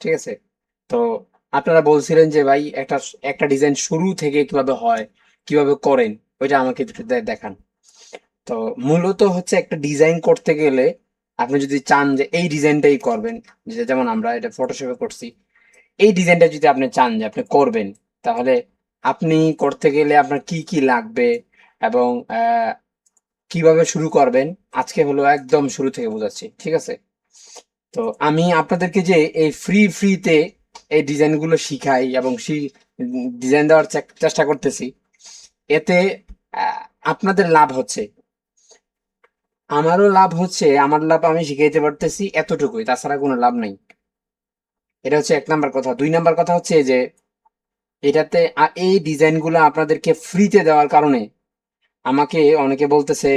ঠিক আছে। তো আপনারা বলছিলেন যে ভাই একটা একটা ডিজাইন শুরু থেকে কিভাবে হয়, কিভাবে করেন, ওইটা আমাকে একটু দেখান। তো মূলত হচ্ছে একটা ডিজাইন করতে গেলে আপনি যদি চান যে এই ডিজাইনটাই করবেন, যে যেমন আমরা এটা ফটোশপে করছি, এই ডিজাইনটা যদি আপনি চান যে আপনি করবেন, তাহলে আপনি করতে গেলে আপনার কি কি লাগবে এবং কিভাবে শুরু করবেন, আজকে হলো একদম শুরু থেকে বোঝাচ্ছি, ঠিক আছে। তো আমি আপনাদেরকে যে এই ফ্রিতে এই ডিজাইনগুলো শিখাই এবং ডিজাইন দেওয়ার চেষ্টা করতেছি, এতে আহ, আপনাদের লাভ হচ্ছে, আমারও লাভ হচ্ছে। আমার লাভ আমি শিখাইতে পারতেছি এতটুকুই, তাছাড়া কোনো লাভ নাই। এটা হচ্ছে এক নাম্বার কথা। দুই নাম্বার কথা হচ্ছে যে এটাতে এই ডিজাইনগুলো আপনাদেরকে ফ্রিতে দেওয়ার কারণে আমাকে অনেকে বলতেছে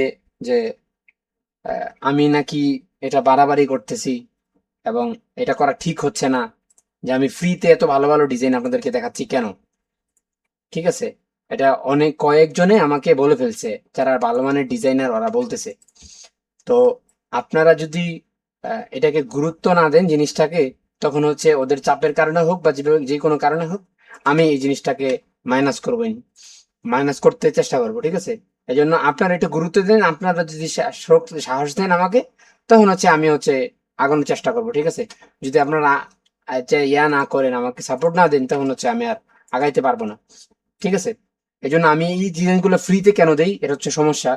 যে আমি নাকি এটা বাড়াবাড়ি করতেছি এবং এটা করা ঠিক হচ্ছে না, যে আমি ফ্রিতে এত ভালো ভালো ডিজাইন আপনাদেরকে দেখাচ্ছি কেন। ঠিক আছে, এটা অনেক কয়েকজনে আমাকে বলে ফেলছে, যারা ভালো মানের ডিজাইনার ওরা বলতেছে। তো আপনারা যদি এটাকে গুরুত্ব না দেন জিনিসটাকে, তখন হচ্ছে ওদের চাপের কারণে হোক বা যে কোনো কারণে হোক, আমি এই জিনিসটাকে মাইনাস করবোই, মাইনাস করতে চেষ্টা করবো। ঠিক আছে, এই জন্য আপনারা একটু গুরুত্ব দেন, আপনারা যদি সাহস দেন আমাকে, তখন হচ্ছে আমি হচ্ছে আগানোর চেষ্টা করবো। ঠিক আছে, যদি আপনারা ইয়া না করেন, আমাকে সাপোর্ট না দেন, তখন হচ্ছে আমি আর আগাইতে পারবো না। ঠিক আছে, এই জন্য আমি এই ডিজাইনগুলো ফ্রিতে কেন দেই, এটা হচ্ছে সমস্যা।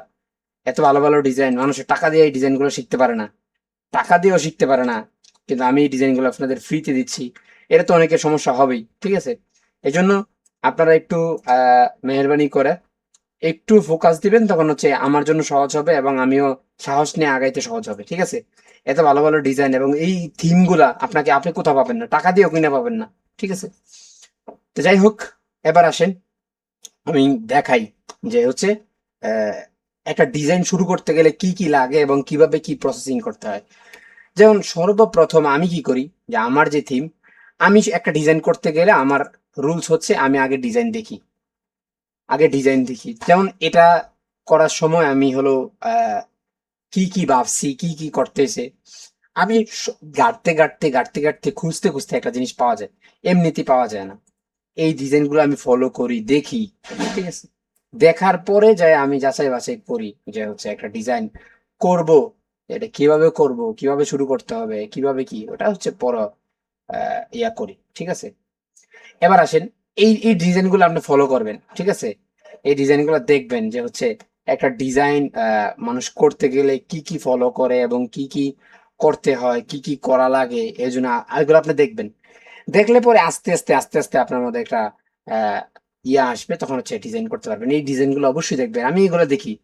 এত ভালো ভালো ডিজাইন মানুষের টাকা দিয়ে এই ডিজাইনগুলো শিখতে পারে না, টাকা দিয়েও শিখতে পারে না, কিন্তু আমি এই ডিজাইনগুলো আপনাদের ফ্রিতে দিচ্ছি। এটা তো অনেকের সমস্যা হবেই। ঠিক আছে, এই জন্য আপনারা একটু মেহরবানি করে একটু ফোকাস দিবেন, তখন হচ্ছে আমার জন্য সহজ হবে এবং আমিও সাহস নিয়ে আগাইতে সহজ হবে। ঠিক আছে, এত ভালো ভালো ডিজাইন এবং এই থিমগুলা আপনি কোথাও পাবেন না, টাকা দিয়েও কিনে পাবেন না। ঠিক আছে, তো যাই হোক, এবার আসেন আমি দেখাই যে হচ্ছে আহ, একটা ডিজাইন শুরু করতে গেলে কি কি লাগে এবং কিভাবে কি প্রসেসিং করতে হয়। যেমন সর্বপ্রথম আমি কি করি, যে আমার যে থিম, আমি একটা ডিজাইন করতে গেলে আমার রুলস হচ্ছে আমি আগে ডিজাইন দেখি। যেমন এটা করার সময় আমি হলো আহ, কি কি ভাবছি, কি কি করতেছে, আমি গাড়তে গাড়তে গাড়তে গাড়তে খুঁজতে খুঁজতে একটা জিনিস পাওয়া যায়, এমনিতে পাওয়া যায় না। এই ডিজাইনগুলো আমি ফলো করি, দেখি। ঠিক আছে, দেখার পরে যাই আমি যাচাই বাছাই করি যে হচ্ছে একটা ডিজাইন করব, এটা কিভাবে করব, কিভাবে শুরু করতে হবে, কিভাবে কি, ওটা হচ্ছে পর ইয়া করি। ঠিক আছে, এবার আসেন, এই ডিজাইনগুলো আপনি ফলো করবেন। ঠিক আছে, এই ডিজাইনগুলো দেখবেন যে হচ্ছে একটা ডিজাইন মানুষ করতে গেলে কি কি ফলো করে এবং কি কি করতে হয়, কি কি করা লাগে, এই জন্য এগুলো আপনি দেখবেন। দেখলে পরে আস্তে আস্তে আস্তে আস্তে আপনার মধ্যে একটা আহ, ইয়া আসবে, তখন হচ্ছে ডিজাইন করতে পারবেন। এই ডিজাইনগুলো অবশ্যই দেখবেন, আমি এগুলো দেখি,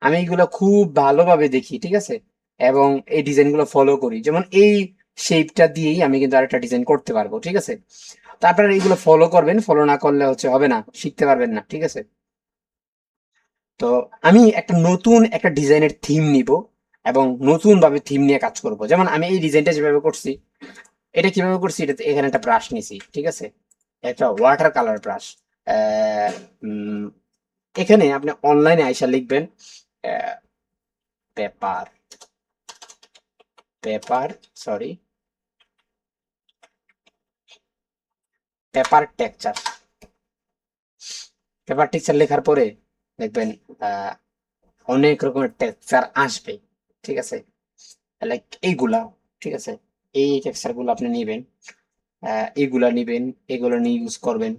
আমি এগুলো খুব ভালোভাবে দেখি। ঠিক আছে, এবং এই ডিজাইনগুলো ফলো করি। যেমন এই শেপটা দিয়েই আমি কিন্তু আরেকটা ডিজাইন করতে পারবো। ঠিক আছে, তো আপনারা এইগুলো ফলো করবেন, ফলো না করলে হচ্ছে হবে না, শিখতে পারবেন না। ঠিক আছে, তো আমি একটা নতুন একটা ডিজাইনের থিম নিব এবং নতুন ভাবে থিম নিয়ে কাজ করব। যেমন আমি এই ডিজাইনটা যেভাবে করছি, এটা কিভাবে করছি, এটা এখানে একটা ব্রাশ নিছি। ঠিক আছে, একটা ওয়াটার কালার ব্রাশ। এখানে আপনি অনলাইনে আইসা লিখবেন paper, paper, sorry, paper texture. Paper texture লেখার পরে দেখবেন আহ, অনেক রকমের টেক্সচার আসবে। ঠিক আছে, লাইক এইগুলা। ঠিক আছে, এই টেক্সচার গুলো আপনি নিবেন, এইগুলা নিবেন, এগুলো নিয়ে ইউজ করবেন,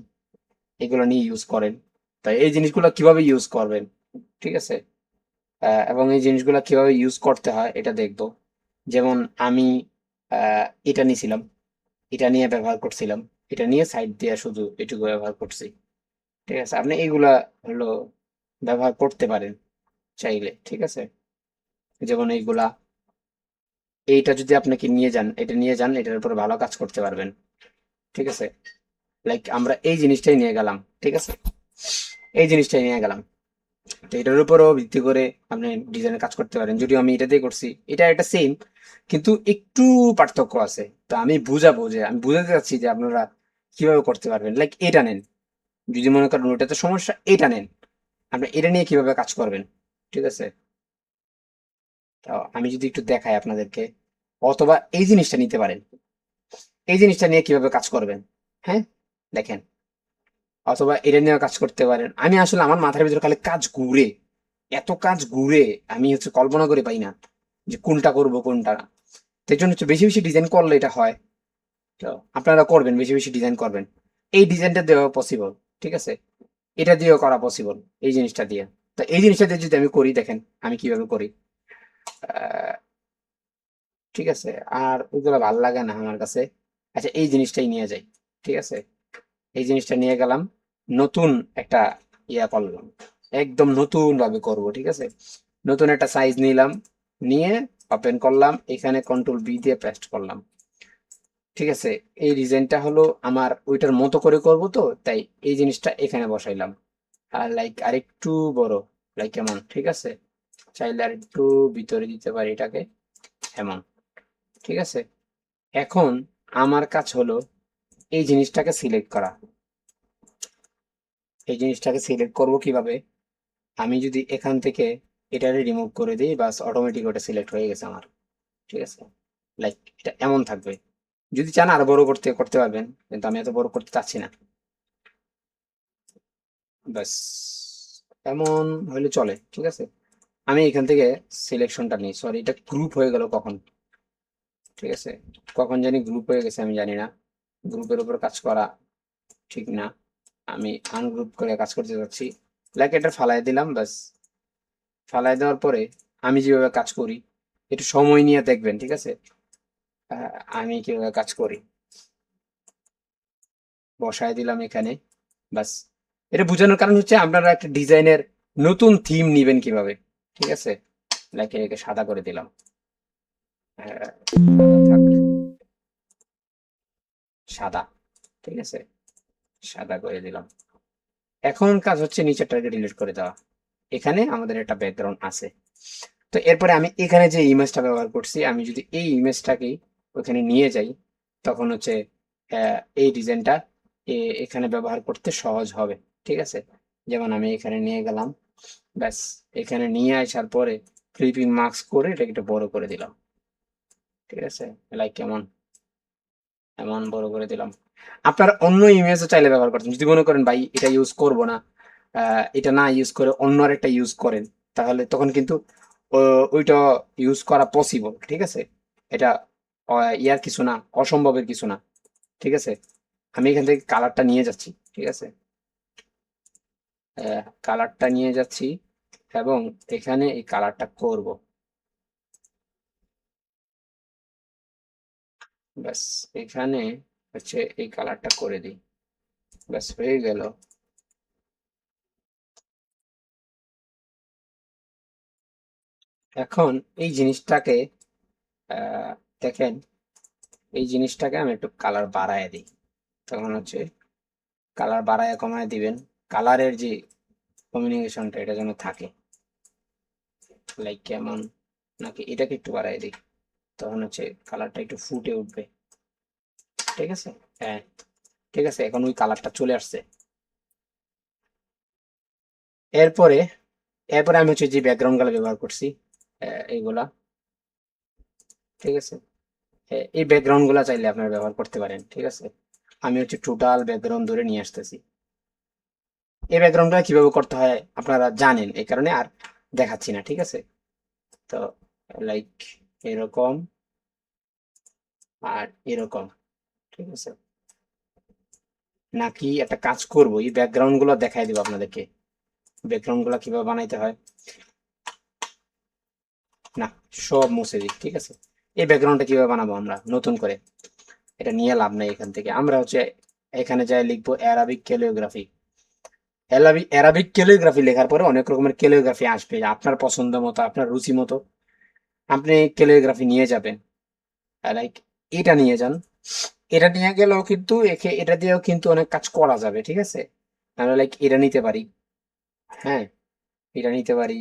এগুলো নিয়ে ইউজ করেন। তাই এই জিনিসগুলো কিভাবে ইউজ করবেন, ঠিক আছে, এবং এই জিনিসগুলো কিভাবে ইউজ করতে হয় এটা দেখবো। যেমন আমি এটা নিয়েছিলাম, এটা নিয়ে ব্যবহার করছিলাম, এটা নিয়ে সাইড দিয়ে শুধু এটুকু ব্যবহার করছি। ঠিক আছে, আপনি এইগুলা হলো ব্যবহার করতে পারেন চাইলে। ঠিক আছে, যেমন এইগুলা, এইটা যদি আপনাকে নিয়ে যান, এটা নিয়ে যান, এটার উপরে ভালো কাজ করতে পারবেন। ঠিক আছে, লাইক আমরা এই জিনিসটাই নিয়ে গেলাম। ঠিক আছে, এই জিনিসটাই নিয়ে গেলাম, তো এটার উপরও ভিত্তি করে আপনি ডিজাইনের কাজ করতে পারেন। যদিও আমি এটা দিয়ে করছি, এটা একটা সেম, কিন্তু একটু পার্থক্য আছে। তো আমি বুঝাবো, যে আমি বুঝাতে চাচ্ছি যে আপনারা কিভাবে করতে পারবেন। লাইক এটা নেন, যদি মনে করেন ওটাতে সমস্যা, এটা নেন, আপনি এটা নিয়ে কিভাবে কাজ করবেন। ঠিক আছে, তো আমি যদি একটু দেখাই আপনাদেরকে, অথবা এই জিনিসটা নিতে পারেন। এই জিনিসটা নিয়ে কিভাবে কাজ করবেন। হ্যাঁ, দেখেন, অথবা এটা নিয়েও কাজ করতে পারেন। আমি আসলে আমার মাথার ভিতরে খালি কাজ ঘুরে, এত কাজ ঘুরে, আমি কল্পনা করে পাই না যে কোনটা করব কোনটা না। তাই জন্য বেশি বেশি ডিজাইন করলে এটা হয়। তো আপনারা করবেন, বেশি বেশি ডিজাইন করবেন। এই ডিজাইনটা দেওয়া পসিবল, ঠিক আছে, এটা দিয়েও করা পসিবল, এই জিনিসটা দিয়ে। তো এই জিনিসটা দিয়ে যদি আমি করি, দেখেন আমি কিভাবে করি। আহ, ঠিক আছে, আর ওইগুলো ভাল লাগে না আমার কাছে। আচ্ছা, এই জিনিসটাই নিয়ে যাই, ঠিক আছে, এই জিনিসটা নিয়ে গেলাম, নতুন একটা ইয়া করলাম, একদম নতুন ভাবে করব, ঠিক আছে। নতুন একটা সাইজ নিলাম, নিয়ে ওপেন করলাম, এখানে কন্ট্রোল বি দিয়ে পেস্ট করলাম, ঠিক আছে। এই ডিজাইনটা হলো আমার ওইটার মতো করে করব, তো তাই এই জিনিসটা এখানে বসাইলাম। আর লাইক আরেকটু বড়, লাইক এমন, ঠিক আছে, চাইলে আর একটু ভিতরে দিতে পারি এটাকে, এমন, ঠিক আছে। এখন আমার কাজ হলো এই জিনিসটাকে সিলেক্ট করা। এই জিনিসটাকে সিলেক্ট করব কিভাবে, আমি যদি এখান থেকে এটারে রিমুভ করে দিই, বাস অটোমেটিক ওটা সিলেক্ট হয়ে গেছে আমার, ঠিক আছে। লাইক এটা এমন থাকবে। যদি চান আরো বড় করতে করতে পারবেন, কিন্তু আমি এত বড় করতে চাচ্ছি না। ব্যাস এমন হলে চলে, ঠিক আছে। আমি এখান থেকে সিলেকশনটা নিই, সরি এটা গ্রুপ হয়ে গেল কখন, ঠিক আছে, কখন জানি গ্রুপ হয়ে গেছে আমি জানি না। গ্রুপের উপর কাজ করা ঠিক না, আমি আনগ্রুপ করে কাজ করতে যাচ্ছি। লাইক এটা ফালাই দিলাম, ব্যাস। ফালাই দেওয়ার পরে আমি যেভাবে কাজ করি, একটু সময় নিয়ে দেখবেন, ঠিক আছে। আমি কিভাবে কাজ করি, বসায় দিলাম এখানে, বাস। এটা বোঝানোর কারণ হচ্ছে আপনারা একটা ডিজাইনের নতুন থিম নিবেন কিভাবে, ঠিক আছে। লাইক এটাকে সাদা করে দিলাম, থাক, সাদা, ঠিক আছে, সাদা করে দিলাম। এখন কাজ হচ্ছে নিচেরটাকে ডিলিট করে দেওয়া। এখানে আমাদের একটা ব্যাকগ্রাউন্ড আছে। তো এরপরে আমি এখানে যে ইমেজটা ব্যবহার করছি, আমি যদি এই ইমেজটাকে ওখানে নিয়ে যাই, তখন এই ডিজাইনটা এখানে ব্যবহার করতে সহজ হবে, ঠিক আছে। যেমন আমি এখানে নিয়ে গেলাম, ব্যাস। এখানে নিয়ে আসার পরে ফ্লিপিং মার্কস করে এটাকে একটু বড় করে দিলাম, ঠিক আছে, লাইক কেমন, এমন বড় করে দিলাম। আপনারা অন্য ইমেজও চাইলে ব্যবহার করতেন, যদি মনে করেন ভাই এটা ইউজ করব না, এটা না ইউজ করে অন্য আরেকটা ইউজ করেন, তাহলে তখন কিন্তু ওইটা ইউজ করা পসিবল, ঠিক আছে। এটা ইয়ার কিছু না, অসম্ভবের কিছু না, ঠিক আছে। আমি এখান থেকে কালারটা নিয়ে যাচ্ছি, ঠিক আছে, কালারটা নিয়ে যাচ্ছি, এবং এখানে এই কালারটা করব, ব্যাস। এখানে এই কালারটা করে দিই, ব্যাস হয়ে গেল। এখন এই জিনিসটাকে আহ, দেখেন, এই জিনিসটাকে আমি একটু কালার বাড়ায় দিই, তখন কালার বাড়ায় কমায় দিবেন, কালারের যে কমিউনিকেশনটা এটা যেন থাকে, লাইক কেমন, নাকি এটাকে একটু বাড়ায় দিই, তখন কালারটা একটু ফুটে উঠবে, ঠিক আছে। হ্যাঁ, ঠিক আছে, এখন ওই কালারটা চলে আসছে। এরপরে এরপরে আমি যে ব্যাকগ্রাউন্ড গুলো ব্যবহার করছি, এইগুলা, ঠিক আছে। এই ব্যাকগ্রাউন্ড গুলা চাইলে আপনারা ব্যবহার করতে পারেন, ঠিক আছে। আমি টোটাল ব্যাকগ্রাউন্ড ধরে নিয়ে আসতেছি। এই ব্যাকগ্রাউন্ডটা কিভাবে করতে হয় আপনারা জানেন, এই কারণে আর দেখাচ্ছি না, ঠিক আছে। তো লাইক এরকম আর এরকম, ঠিক আছে। নাকি একটা কাজ করব, এই ব্যাকগ্রাউন্ড গুলো দেখাই দিব আপনাদেরকে, ব্যাকগ্রাউন্ড গুলো কিভাবে বানাইতে হয়। না, সব মুছে দিই, ঠিক আছে। এই ব্যাকগ্রাউন্ডটা কিভাবে বানাবো আমরা নতুন করে, এটা নিয়ে লাভ নাই। এখান থেকে আমরা এখানে যাই লিখবো অ্যারাবিক ক্যালিওগ্রাফি। অ্যারাবিক ক্যালিওগ্রাফি লেখার পরে অনেক রকমের ক্যালিওগ্রাফি আসবে, আপনার পছন্দ মতো, আপনার রুচি মতো আপনি ক্যালিওগ্রাফি নিয়ে যাবেন। লাইক এটা নিয়ে যান, এটা নিয়ে গেলেও কিন্তু এটা দিয়েও কিন্তু অনেক কাজ করা যাবে, ঠিক আছে। আমরা লাইক এটা নিতে পারি, হ্যাঁ, এটা নিতে পারি।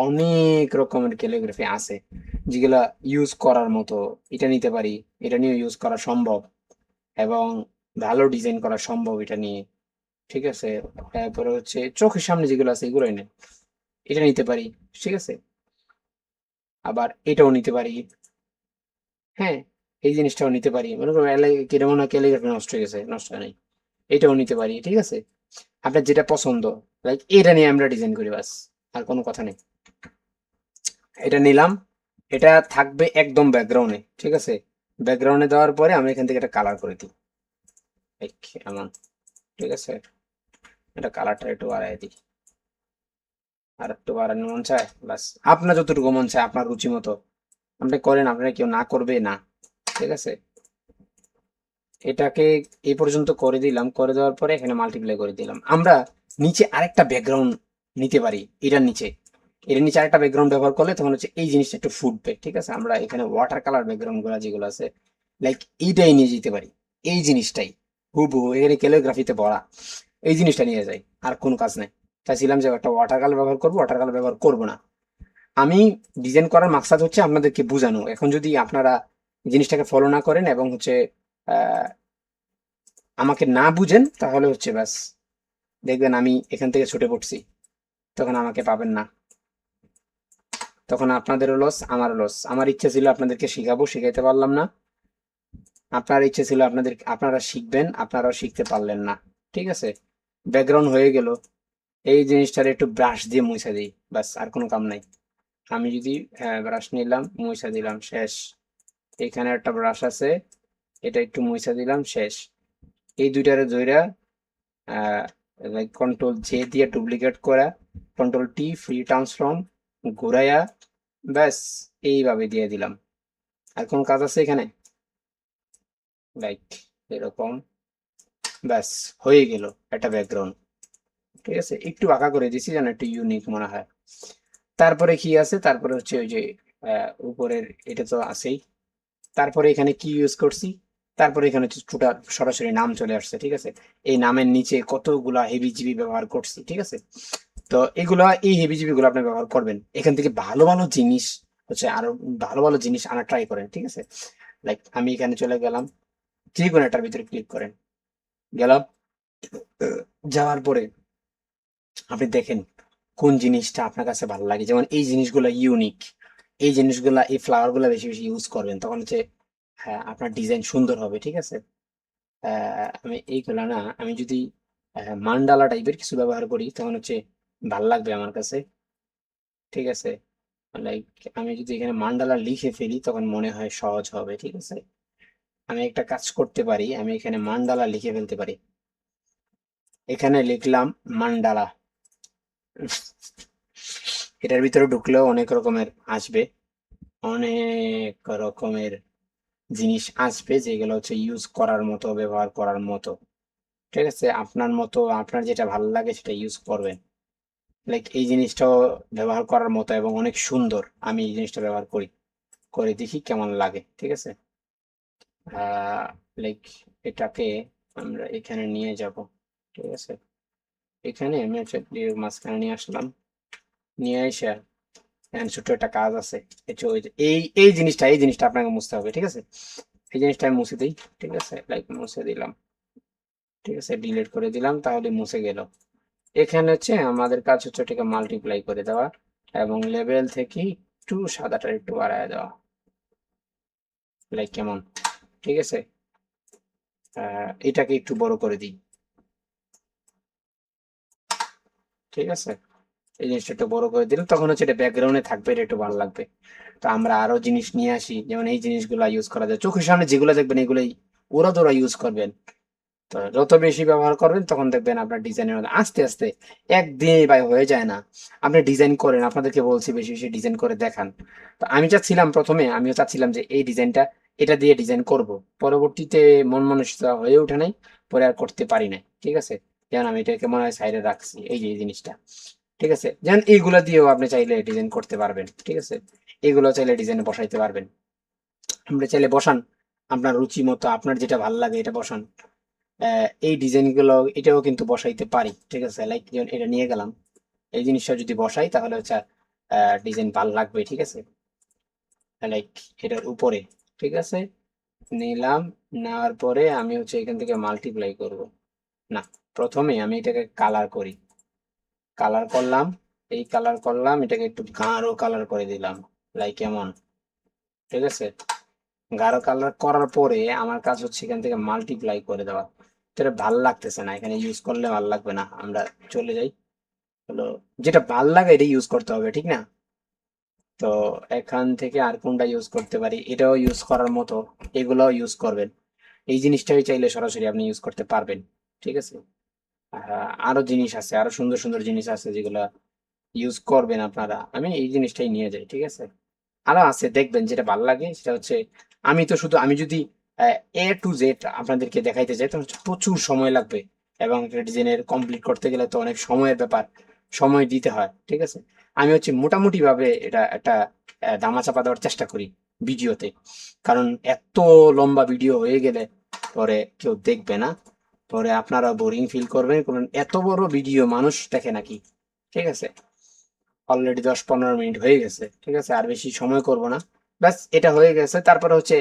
অনেক রকমের ক্যালিগ্রাফি আছে যেগুলা ইউজ করার মতো, এটা নিতে পারি, এটা নিয়ে ইউজ করা সম্ভব, এবং ভালো ডিজাইন করা সম্ভব এটা নিয়ে, ঠিক আছে। তারপরে চোখের সামনে যেগুলো আছে এগুলোই নেই, এটা নিতে পারি, ঠিক আছে। আবার এটাও নিতে পারি, হ্যাঁ। এই জিনিসটাও নিতে পারি, মনে করো কেটে মনে হয় ক্যালিগ্রাফি নষ্ট হয়ে গেছে, নষ্ট হয় নাই, এটাও নিতে পারি, ঠিক আছে। আপনার যেটা পছন্দ, লাইক এটা নিয়ে আমরা ডিজাইন করি বাস, আর কোনো কথা নেই। এটা নিলাম, এটা থাকবে একদম ব্যাকগ্রাউন্ডে, ঠিক আছে। ব্যাকগ্রাউন্ডে দেওয়ার পরে আমি এখান থেকে একটা কালার করে দিই, লাইক এমন, ঠিক আছে। এটা কালারটা একটু বাড়াই দিই, আর একটু বাড়ানো মন চায় বাস, আপনার যতটুকু মন চায় আপনার রুচি মতো আপনি করেন, আপনারা কেউ না করবে না, ঠিক আছে। এটাকে এই পর্যন্ত করে দিলাম, করে দেওয়ার পরে এখানে মাল্টিপ্লাই করে দিলাম। আমরা নিচে আরেকটা ব্যাকগ্রাউন্ড নিতে পারি, এটার নিচে আরেকটা ব্যাকগ্রাউন্ড ব্যবহার করলে তখন হচ্ছে এই জিনিসটা একটু ফুটবে, ঠিক আছে। আমরা এখানে ওয়াটার কালার ব্যাকগ্রাউন্ড গুলো যেগুলো আছে, লাইক এইটাই নিয়ে যেতে পারি, এই জিনিসটাই হুবহু এখানে ক্যালিগ্রাফিতে বলা, এই জিনিসটা নিয়ে যাই, আর কোনো কাজ নাই। চাইছিলাম যে একটা ওয়াটার কালার ব্যবহার করবো, ওয়াটার কালার ব্যবহার করবো না। আমি ডিজাইন করার মাকসাদ হচ্ছে আপনাদেরকে বোঝানো। এখন যদি আপনারা জিনিসটাকে ফলো না করেন এবং হচ্ছে আহ, আমাকে না বুঝেন, তাহলে হচ্ছে ব্যাস দেখবেন আমি এখান থেকে ছুটে পড়ছি, তখন আমাকে পাবেন না, তখন আপনাদেরও লস আমারও লস। আমার ইচ্ছা ছিল আপনাদেরকে শিখাবো, শিখাইতে পারলাম না। আপনার ইচ্ছে ছিল আপনারা শিখবেন, আপনারাও শিখতে পারলেন না, ঠিক আছে। ব্যাকগ্রাউন্ড হয়ে গেল, এই জিনিসটার একটু ব্রাশ দিয়ে মুছে দিই, ব্যাস আর কোনো কাম নাই। আমি যদি ব্রাশ নিলাম, মুছে দিলাম, শেষ। এখানে একটা ব্রাশ আছে, এটা একটু মুছে দিলাম, শেষ। এই দুইটারে ধইরা লাইক কন্ট্রোল জে দিয়ে ডুপ্লিকেট করা, কন্ট্রোল টি ফ্রি ট্রান্সফর্ম ঘুরাইয়া, ব্যাস এইভাবে দিয়ে দিলাম। আর কোন কাজ আছে এখানে, লাইক এরকম, ব্যাস হয়ে গেল একটা ব্যাকগ্রাউন্ড, ঠিক আছে। একটু আঁকা করে দিছি যেন একটু ইউনিক মনে হয়। তারপরে কি আছে, তারপরে হচ্ছে ওই যে উপরের এটা তো আছেই। তারপরে এখানে কি ইউজ করছি, তারপরে এখানে হচ্ছে টোটাল সরাসরি নাম চলে আসছে, ঠিক আছে। এই নামের নিচে কতগুলা হেবিজিবি ব্যবহার করছি, ঠিক আছে। তো এগুলা, এই হেবিজিবি গুলো আপনি ব্যবহার করবেন, এখান থেকে ভালো ভালো জিনিস হচ্ছে, আরো ভালো ভালো জিনিস আনা ট্রাই করেন, ঠিক আছে। লাইক আমি এখানে চলে গেলাম, যে কোনো একটার ভিতরে ক্লিক করেন, গেলাম, যাওয়ার পরে আপনি দেখেন কোন জিনিসটা আপনার কাছে ভালো লাগে। যেমন এই জিনিসগুলো ইউনিক, এই জিনিসগুলা, এই ফ্লাওয়ার গুলা বেশি বেশি ইউজ করবেন, তখন হচ্ছে হ্যাঁ আপনার ডিজাইন সুন্দর হবে, ঠিক আছে। আমি এইগুলা না, আমি যদি মান্ডালা টাইপের কিছু ব্যবহার করি তখন হচ্ছে ভাল লাগবে আমার কাছে, ঠিক আছে। লাইক আমি যদি এখানে মান্ডালা লিখে ফেলি তখন মনে হয় সহজ হবে, ঠিক আছে। আমি একটা কাজ করতে পারি, আমি এখানে মান্ডালা লিখে ফেলতে পারি, এখানে লিখলাম মান্ডালা। এটার ভিতরে ঢুকলেও অনেক রকমের আসবে, অনেক রকমের জিনিস আসবে যেগুলো হচ্ছে ইউজ করার মতো, ব্যবহার করার মতো, ঠিক আছে। আপনার মতো, আপনার যেটা ভালো লাগে সেটা ইউজ করবেন। লাইক এই জিনিসটাও ব্যবহার করার মতো এবং অনেক সুন্দর, আমি এই জিনিসটা ব্যবহার করি, করে দেখি কেমন লাগে, ঠিক আছে। আহ লাইক এটাকে আমরা এখানে নিয়ে যাব, ঠিক আছে। এখানে আমি হচ্ছে মাঝখানে নিয়ে আসলাম, নিয়ে এসে এখানে ছোট্ট একটা কাজ আছে, এই জিনিসটা আপনাকে মুছতে হবে, ঠিক আছে। এই জিনিসটা আমি মুছে দিই, ঠিক আছে, লাইক মুছে দিলাম, ঠিক আছে, ডিলিট করে দিলাম, তাহলে মুছে গেল। এখানে হচ্ছে আমাদের কাজ হচ্ছে এটাকে মাল্টিপ্লাই করে দেওয়া এবং লেভেল থেকে একটু সাদাটা একটু বাড়ায় দেওয়া, লাইক কেমন, ঠিক আছে। এটাকে একটু বড় করে দিই, ঠিক আছে। এই জিনিসটা একটু বড় করে দিলে তখন হচ্ছে এটা ব্যাকগ্রাউন্ডে থাকবে, এটা একটু ভালো লাগবে। তো আমরা আরো জিনিস নিয়ে আসি, যেমন এই জিনিসগুলো ইউজ করা যায়, চোখের সামনে যেগুলো দেখবেন এগুলোই ওরা তোরা ইউজ করবেন। তো যত বেশি ব্যবহার করবেন তখন দেখবেন আপনার ডিজাইনের মধ্যে আস্তে আস্তে, একদিনে ভাই হয়ে যায় না। আপনি ডিজাইন করেন, আপনাদেরকে বলছি বেশি বেশি ডিজাইন করে দেখান। তো আমি চাচ্ছিলাম, প্রথমে আমিও চাচ্ছিলাম যে এই ডিজাইনটা এটা দিয়ে ডিজাইন করব, পরবর্তীতে মন মানসিকতা হয়ে ওঠে নাই, পরে আর করতে পারি নাই, ঠিক আছে। যেমন আমি এটাকে মনে হয় সাইডে রাখছি, এই যে এই জিনিসটা, ঠিক আছে। যেমন এইগুলা দিয়েও আপনি চাইলে ডিজাইন করতে পারবেন, ঠিক আছে। এগুলো চাইলে ডিজাইনে বসাইতে পারবেন, আপনি চাইলে বসান, আপনার রুচি মতো আপনার যেটা ভালো লাগে এটা বসান। এই ডিজাইন গুলো এটাও কিন্তু বসাইতে পারি, ঠিক আছে। লাইক যেমন এটা নিয়ে গেলাম, এই জিনিসটা যদি বসাই তাহলে হচ্ছে ডিজাইন ভালো লাগবে, ঠিক আছে। লাইক এটার উপরে, ঠিক আছে, নিলাম, নেওয়ার পরে আমি হচ্ছে এখান থেকে মাল্টিপ্লাই করব, না, প্রথমে আমি এটাকে কালার করি, কালার করলাম, এই কালার করলাম, এটাকে একটু গাঢ় কালার করে দিলাম, লাইক এমন, ঠিক আছে। গাঢ় কালার করার পরে আমার কাজ হচ্ছে এখান থেকে মাল্টিপ্লাই করে দেওয়া। তো এটা ভাল লাগতেছে না, এখানে ইউজ করলে ভাল লাগবে না, আমরা চলে যাই। হলো, যেটা ভাল লাগে এটা ইউজ করতে হবে, ঠিক না? তো এখান থেকে আর কোনটা ইউজ করতে পারি, এটাও ইউজ করার মতো, এগুলোও ইউজ করবেন। এই জিনিসটাই চাইলে সরাসরি আপনি ইউজ করতে পারবেন, ঠিক আছে? আরো জিনিস আছে, আরো সুন্দর সুন্দর জিনিস আছে যেগুলা ইউজ করবেন আপনারা, আমি এই জিনিসটাই নিয়ে যাই, ঠিক আছে? আরো আছে, দেখবেন যেটা ভালো লাগে সেটা হচ্ছে, আমি তো শুধু আমি যদি A to Z আপনাদেরকে দেখাইতে চাই তাহলে হচ্ছে প্রচুর সময় লাগবে, এবং একটা ডিজাইনের কমপ্লিট করতে গেলে তো অনেক সময়ের ব্যাপার, সময় দিতে হয়, ঠিক আছে? আমি হচ্ছে মোটামুটি ভাবে এটা একটা দামাচাপা দেওয়ার চেষ্টা করি ভিডিওতে, কারণ এত লম্বা ভিডিও হয়ে গেলে পরে কেউ দেখবে না, পরে আপনারা বোরিং ফিল করবেন, কারণ এত বড় ভিডিও মানুষ দেখে নাকি, ঠিক আছে? অলরেডি 10-15 মিনিট হয়ে গেছে, ঠিক আছে? আর বেশি সময় করব না, ব্যাস এটা হয়ে গেছে। তারপরে হচ্ছে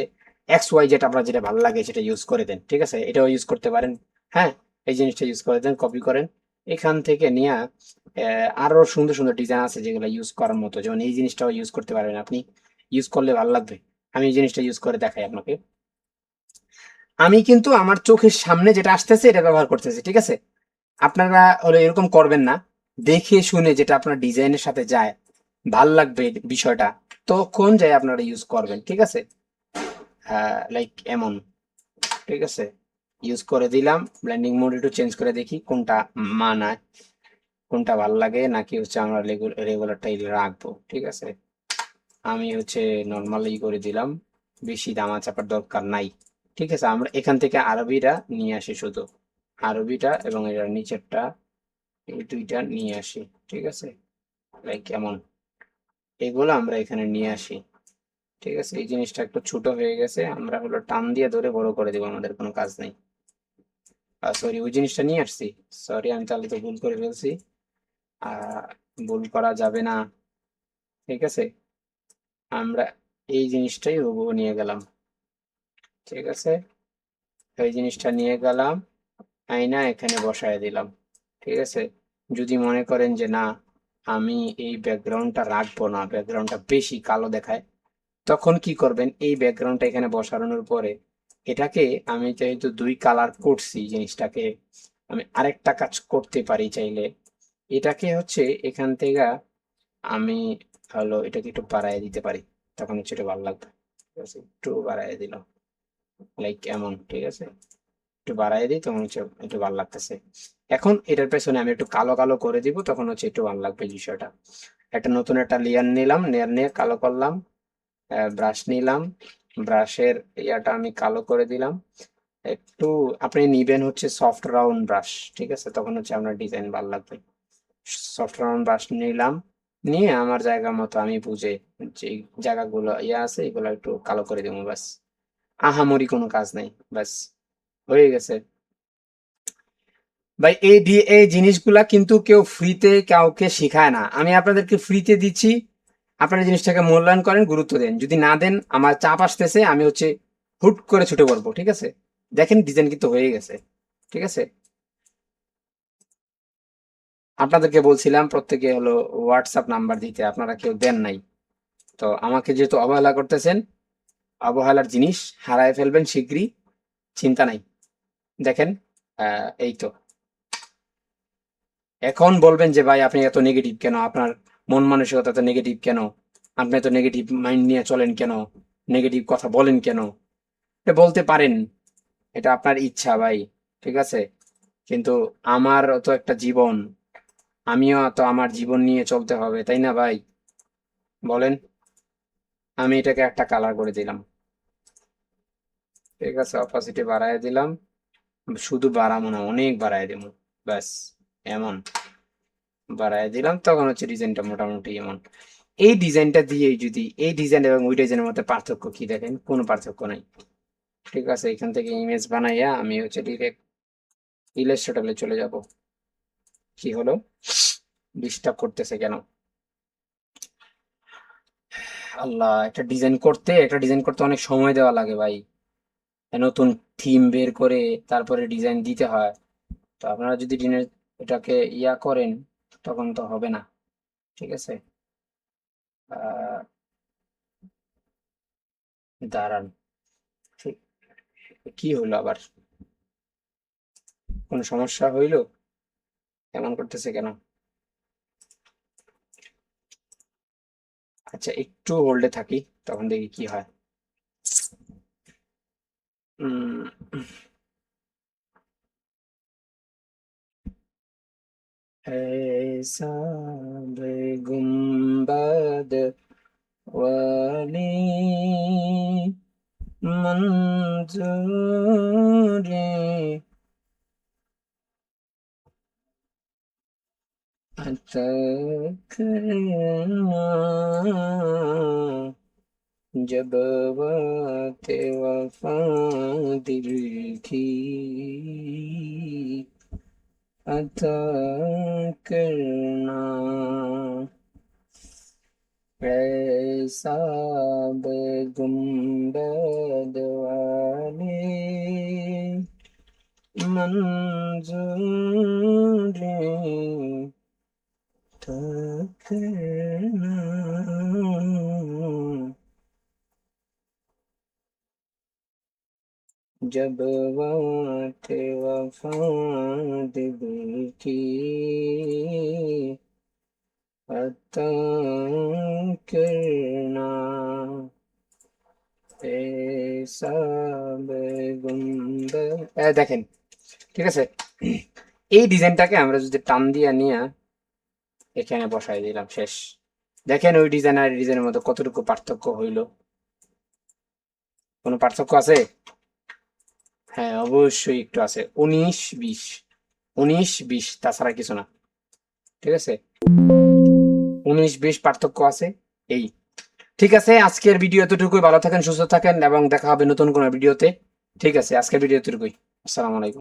XY যেটা আপনার যেটা ভালো লাগে সেটা ইউজ করে দেন, ঠিক আছে? এটাও ইউজ করতে পারেন। হ্যাঁ, এই জিনিসটা ইউজ করে দেন, কপি করেন, এখান থেকে নিয়ে আরো সুন্দর সুন্দর ডিজাইন আছে যেগুলো ইউজ করার মতো, যেমন এই জিনিসটাও ইউজ করতে পারবেন আপনি, ইউজ করলে ভালো লাগবে। আমি এই জিনিসটা ইউজ করে দেখাই আপনাকে। আমি কিন্তু আমার চোখের সামনে যেটা আসতেছে এটা ব্যবহার করতেছি, ঠিক আছে? আপনারা হলো এরকম করবেন না, দেখে শুনে যেটা আপনার ডিজাইনের সাথে যায়, ভাল লাগবে বিষয়টা, তখন যাই আপনারা ইউজ করবেন, ঠিক আছে? লাইক এমন, ঠিক আছে? ইউজ করে দিলাম, ব্লেন্ডিং মোড একটু চেঞ্জ করে দেখি কোনটা মানায়, কোনটা ভাল লাগে, নাকি হচ্ছে আমরা রেগুলারটাই রাখবো, ঠিক আছে? আমি হচ্ছে নর্মালি করে দিলাম, বেশি দামা চাপার দরকার নাই, ঠিক আছে? আমরা এখান থেকে আরবিটা নিয়ে আসি শুধু, আরবিটা এবং এটার নিচেরটা, এই দুইটা নিয়ে আসি, ঠিক আছে? লাইক কেমন, এগুলো আমরা এখানে নিয়ে আসি, ঠিক আছে? এই জিনিসটা একটু ছোট হয়ে গেছে, আমরা হলো টান দিয়ে ধরে বড় করে দেবো, আমাদের কোনো কাজ নেই। সরি, ওই জিনিসটা নিয়ে আসছি, সরি, আমি তাহলে তো ভুল করে ফেলছি। আহ ভুল করা যাবে না, ঠিক আছে? আমরা এই জিনিসটাই হুবহু নিয়ে গেলাম, ঠিক আছে? এই জিনিসটা নিয়ে গেলাম, আয়না এখানে বসায় দিলাম, ঠিক আছে? যদি মনে করেন যে না, আমি এই ব্যাকগ্রাউন্ডটা রাখবো না, ব্যাকগ্রাউন্ডটা বেশি কালো দেখায়, তখন কি করবেন, এই ব্যাকগ্রাউন্ডটা এখানে বসানোর পরে এটাকে, আমি যেহেতু দুই কালার করছি জিনিসটাকে, আমি আরেকটা কাজ করতে পারি চাইলে, এটাকে হচ্ছে এখান থেকে আমি হলো এটাকে একটু বাড়ায় দিতে পারি, তখন হচ্ছে এটা ভালো লাগবে, ঠিক আছে? একটু বাড়ায় দিলাম, লাইক এমন, ঠিক আছে? একটু বাড়ায় দিই, তখন হচ্ছে একটু ভালো লাগতেছে। এখন এটার পেছনে আমি একটু কালো কালো করে দিব, তখন হচ্ছে একটু ভালো লাগবে বিষয়টা। একটা নতুন একটা লেয়ার নিলাম, লেয়ার নিয়ে কালো করলাম, ব্রাশ নিলাম, ব্রাশের ইয়াটা আমি কালো করে দিলাম একটু। আপনি নিবেন হচ্ছে সফট রাউন্ড ব্রাশ, ঠিক আছে? তখন হচ্ছে আপনার ডিজাইন ভালো লাগবে। সফট রাউন্ড ব্রাশ নিলাম, নিয়ে আমার জায়গা মতো আমি বুঝে যে জায়গাগুলো ইয়ে আছে এগুলো একটু কালো করে দেবো, ব্যাস। আহামরি কোনো কাজ নাই, ব্যাস, হয়ে গেছে। ভাই এই জিনিসগুলা কিন্তু কেউ ফ্রিতে কাউকে শেখায় না, আমি আপনাদেরকে ফ্রিতে দিচ্ছি, আপনারা জিনিসটাকে মূল্যায়ন করেন, গুরুত্ব দেন। যদি না দেন, আমার চাপ আসতেছে, আমি হচ্ছে হুট করে ছুটে পড়বো, ঠিক আছে? দেখেন ডিজাইন কিন্তু হয়ে গেছে, ঠিক আছে? আপনাদেরকে বলছিলাম প্রত্যেকে হলো হোয়াটসঅ্যাপ নাম্বার দিতে, আপনারা কেউ দেন নাই। তো আমাকে যেহেতু অবহেলা করতেছেন, অবহেলার জিনিস হারায় ফেলবেন শিগগিরই, চিন্তা নাই। দেখেন, এই তো, এখন বলবেন যে ভাই আপনি এত নেগেটিভ কেন, আপনার মন মানসিকতা এত নেগেটিভ কেন, আপনি এত নেগেটিভ মাইন্ড নিয়ে চলেন কেন, নেগেটিভ কথা বলেন কেন? এটা বলতে পারেন, এটা আপনার ইচ্ছা ভাই, ঠিক আছে? কিন্তু আমার তো একটা জীবন, আমিও তো আমার জীবন নিয়ে চলতে হবে, তাই না ভাই? বলেন। আমি এটাকে একটা কালার করে দিলাম, ঠিক আছে? অপাসিটি বাড়ায় দিলাম, শুধু বাড়াবো না, অনেক বাড়ায় দেবো, ব্যাস, এমন বাড়ায় দিলাম, তখন হচ্ছে ডিজাইনটা মোটামুটি এমন। এই ডিজাইনটা দিয়ে যদি, এই ডিজাইন এবং ওই ডিজাইনের মধ্যে পার্থক্য কি দেখেন, কোনো পার্থক্য নাই, ঠিক আছে? এখান থেকে ইমেজ বানাইয়া আমি হচ্ছে ডিরেক্ট ইলাস্ট্রেটরে চলে যাব। কি হলো, ডিস্টার্ব করতেছে কেন? আল্লাহ, একটা ডিজাইন করতে অনেক সময় দেওয়া লাগে ভাই, নতুন থিম বের করে তারপরে ডিজাইন দিতে হয়। তো আপনারা যদি এটাকে ইয়া করেন, তখন তো হবে না, ঠিক আছে? আহ দাঁড়ান, কি হলো আবার? কোনো সমস্যা হইলো? এমন করতেছে কেন? আচ্ছা, একটু হোল্ডে থাকি, তখন দেখি কি হয়। উম, ऐसा गुम्बद वाली मंजूरी अता करना जब बात वफा दिल की अता करना ऐसा गुंबद वाली मंजूरी अता करना जब बात वफा दिल की अता करना ऐसा बेगुंबर দেখেন, ঠিক আছে। এই ডিজাইনটাকে আমরা যদি টান দিয়ে নিয়ে এখানে বসাই দিলাম, শেষ। দেখেন ওই ডিজাইন আর ডিজাইনের মধ্যে কতটুকু পার্থক্য হইলো? কোনো পার্থক্য আছে? হ্যাঁ, অবশ্যই একটু আছে। 19-20, 19-20, তাছাড়া কিছু না। ঠিক আছে, 19-20 পার্থক্য আছে। এই, ঠিক আছে, আজকের ভিডিও এতটুকুই। ভালো থাকেন, সুস্থ থাকেন, এবং দেখা হবে নতুন কোনো ভিডিওতে। ঠিক আছে, আজকের ভিডিও এতটুকুই। আসসালামু আলাইকুম।